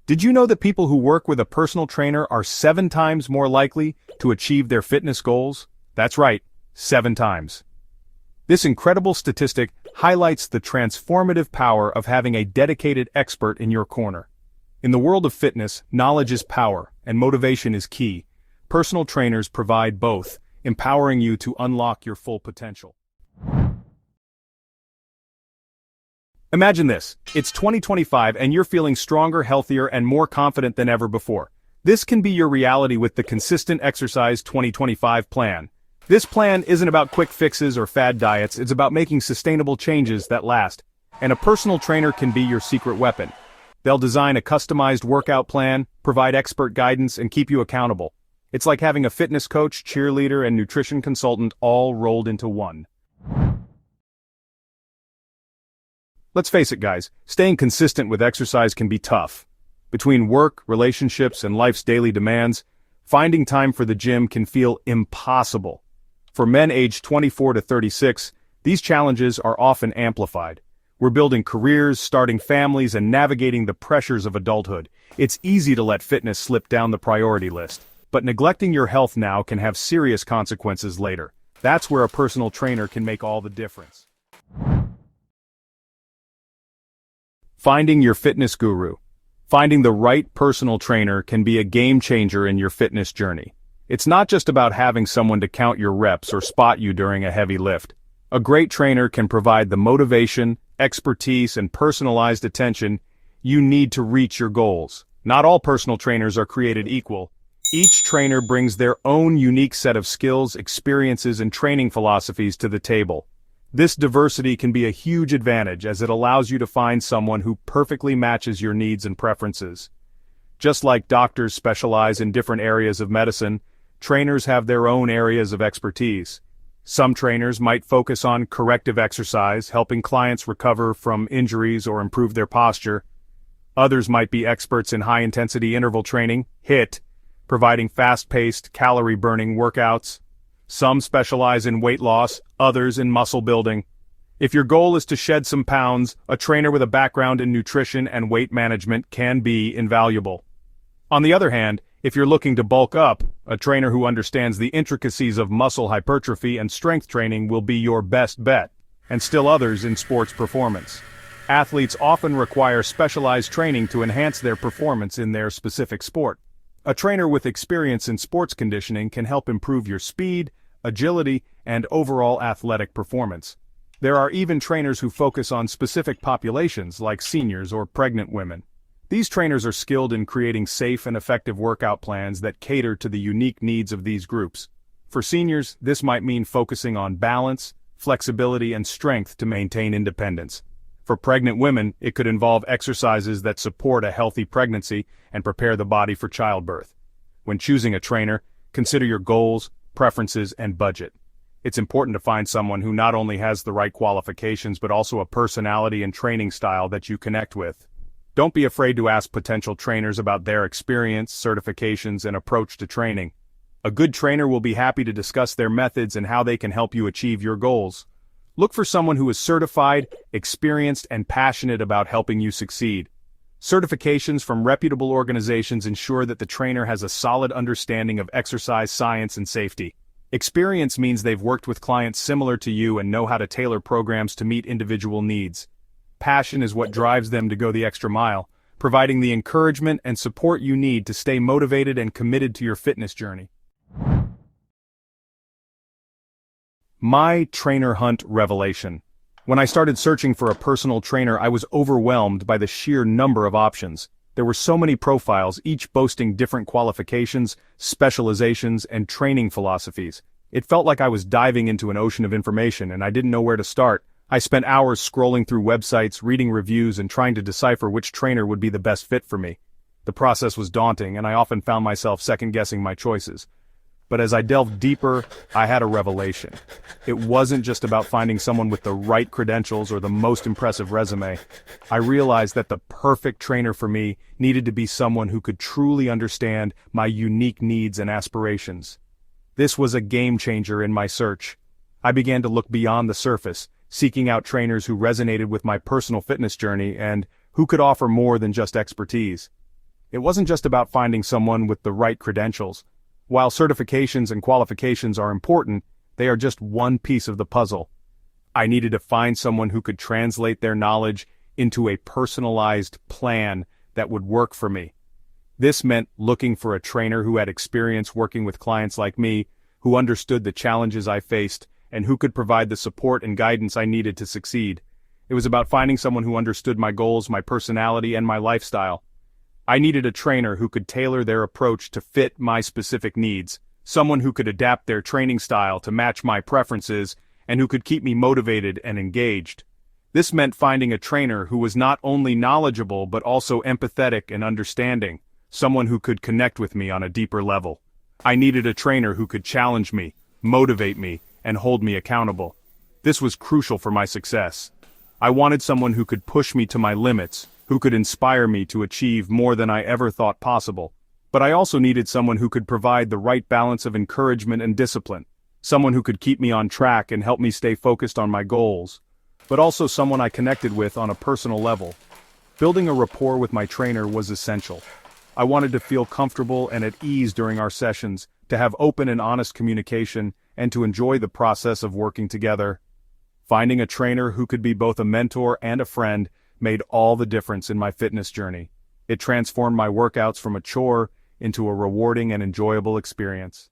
Did you know that people who work with a personal trainer are 7 times more likely to achieve their fitness goals? That's right, 7 times. This incredible statistic highlights the transformative power of having a dedicated expert in your corner. In the world of fitness, knowledge is power, and motivation is key. Personal trainers provide both, empowering you to unlock your full potential. Imagine this, it's 2025 and you're feeling stronger, healthier, and more confident than ever before. This can be your reality with the Consistent Exercise 2025 plan. This plan isn't about quick fixes or fad diets, it's about making sustainable changes that last. And a personal trainer can be your secret weapon. They'll design a customized workout plan, provide expert guidance, and keep you accountable. It's like having a fitness coach, cheerleader, and nutrition consultant all rolled into one. Let's face it, guys, staying consistent with exercise can be tough. Between work, relationships, and life's daily demands, finding time for the gym can feel impossible. For men aged 24 to 36, these challenges are often amplified. We're building careers, starting families, and navigating the pressures of adulthood. It's easy to let fitness slip down the priority list, but neglecting your health now can have serious consequences later. That's where a personal trainer can make all the difference. Finding your fitness guru. Finding the right personal trainer can be a game changer in your fitness journey. It's not just about having someone to count your reps or spot you during a heavy lift. A great trainer can provide the motivation, expertise, and personalized attention you need to reach your goals. Not all personal trainers are created equal. Each trainer brings their own unique set of skills, experiences, and training philosophies to the table. This diversity can be a huge advantage as it allows you to find someone who perfectly matches your needs and preferences. Just like doctors specialize in different areas of medicine, trainers have their own areas of expertise. Some trainers might focus on corrective exercise, helping clients recover from injuries or improve their posture. Others might be experts in high-intensity interval training, HIIT, providing fast-paced, calorie-burning workouts. Some specialize in weight loss, others in muscle building. If your goal is to shed some pounds, a trainer with a background in nutrition and weight management can be invaluable. On the other hand, if you're looking to bulk up, a trainer who understands the intricacies of muscle hypertrophy and strength training will be your best bet, and still others in sports performance. Athletes often require specialized training to enhance their performance in their specific sport. A trainer with experience in sports conditioning can help improve your speed, agility, and overall athletic performance. There are even trainers who focus on specific populations like seniors or pregnant women. These trainers are skilled in creating safe and effective workout plans that cater to the unique needs of these groups. For seniors, this might mean focusing on balance, flexibility, and strength to maintain independence. For pregnant women, it could involve exercises that support a healthy pregnancy and prepare the body for childbirth. When choosing a trainer, consider your goals, preferences, and budget. It's important to find someone who not only has the right qualifications but also a personality and training style that you connect with. Don't be afraid to ask potential trainers about their experience, certifications, and approach to training. A good trainer will be happy to discuss their methods and how they can help you achieve your goals. Look for someone who is certified, experienced, and passionate about helping you succeed. Certifications from reputable organizations ensure that the trainer has a solid understanding of exercise science and safety. Experience means they've worked with clients similar to you and know how to tailor programs to meet individual needs. Passion is what drives them to go the extra mile, providing the encouragement and support you need to stay motivated and committed to your fitness journey. My trainer hunt revelation. When I started searching for a personal trainer, I was overwhelmed by the sheer number of options. There were so many profiles, each boasting different qualifications, specializations, and training philosophies. It felt like I was diving into an ocean of information and I didn't know where to start. I spent hours scrolling through websites, reading reviews, and trying to decipher which trainer would be the best fit for me. The process was daunting, and I often found myself second-guessing my choices. But as I delved deeper, I had a revelation. It wasn't just about finding someone with the right credentials or the most impressive resume. I realized that the perfect trainer for me needed to be someone who could truly understand my unique needs and aspirations. This was a game changer in my search. I began to look beyond the surface, seeking out trainers who resonated with my personal fitness journey and who could offer more than just expertise. It wasn't just about finding someone with the right credentials. While certifications and qualifications are important, they are just one piece of the puzzle. I needed to find someone who could translate their knowledge into a personalized plan that would work for me. This meant looking for a trainer who had experience working with clients like me, who understood the challenges I faced, and who could provide the support and guidance I needed to succeed. It was about finding someone who understood my goals, my personality, and my lifestyle. I needed a trainer who could tailor their approach to fit my specific needs, someone who could adapt their training style to match my preferences, and who could keep me motivated and engaged. This meant finding a trainer who was not only knowledgeable but also empathetic and understanding, someone who could connect with me on a deeper level. I needed a trainer who could challenge me, motivate me, and hold me accountable. This was crucial for my success. I wanted someone who could push me to my limits, who could inspire me to achieve more than I ever thought possible. But I also needed someone who could provide the right balance of encouragement and discipline, someone who could keep me on track and help me stay focused on my goals, but also someone I connected with on a personal level. Building a rapport with my trainer was essential. I wanted to feel comfortable and at ease during our sessions, to have open and honest communication, and to enjoy the process of working together. Finding a trainer who could be both a mentor and a friend made all the difference in my fitness journey. It transformed my workouts from a chore into a rewarding and enjoyable experience.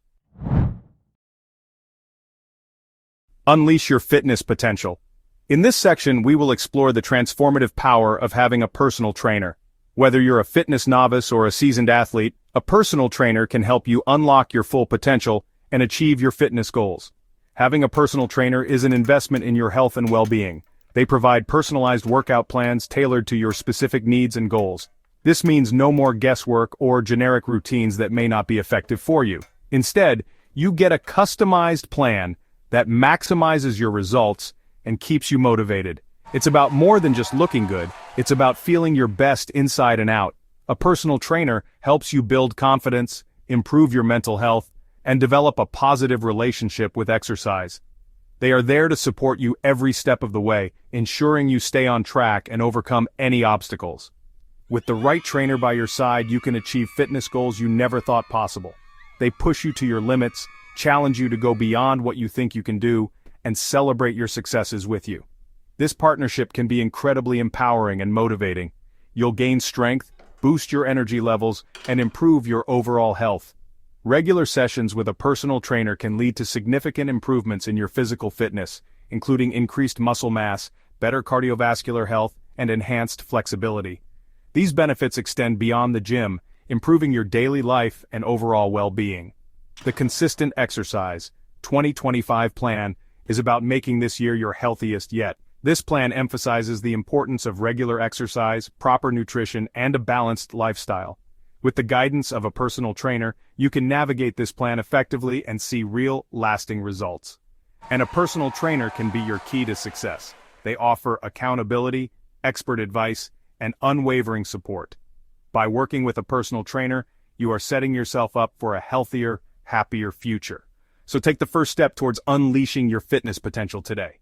Unleash your fitness potential. In this section, we will explore the transformative power of having a personal trainer. Whether you're a fitness novice or a seasoned athlete, a personal trainer can help you unlock your full potential and achieve your fitness goals. Having a personal trainer is an investment in your health and well-being. They provide personalized workout plans tailored to your specific needs and goals. This means no more guesswork or generic routines that may not be effective for you. Instead, you get a customized plan that maximizes your results and keeps you motivated. It's about more than just looking good, it's about feeling your best inside and out. A personal trainer helps you build confidence, improve your mental health, and develop a positive relationship with exercise. They are there to support you every step of the way, ensuring you stay on track and overcome any obstacles. With the right trainer by your side, you can achieve fitness goals you never thought possible. They push you to your limits, challenge you to go beyond what you think you can do, and celebrate your successes with you. This partnership can be incredibly empowering and motivating. You'll gain strength, boost your energy levels, and improve your overall health. Regular sessions with a personal trainer can lead to significant improvements in your physical fitness, including increased muscle mass, better cardiovascular health, and enhanced flexibility. These benefits extend beyond the gym, improving your daily life and overall well-being. The Consistent Exercise 2025 plan is about making this year your healthiest yet. This plan emphasizes the importance of regular exercise, proper nutrition, and a balanced lifestyle. With the guidance of a personal trainer, you can navigate this plan effectively and see real, lasting results. And a personal trainer can be your key to success. They offer accountability, expert advice, and unwavering support. By working with a personal trainer, you are setting yourself up for a healthier, happier future. So take the first step towards unleashing your fitness potential today.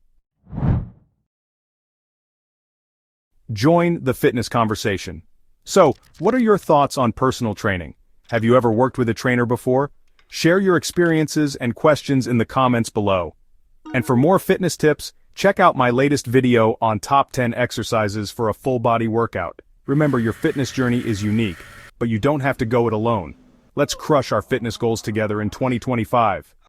Join the fitness conversation. So, what are your thoughts on personal training? Have you ever worked with a trainer before? Share your experiences and questions in the comments below. And for more fitness tips, check out my latest video on top 10 exercises for a full body workout. Remember, your fitness journey is unique, but you don't have to go it alone. Let's crush our fitness goals together in 2025.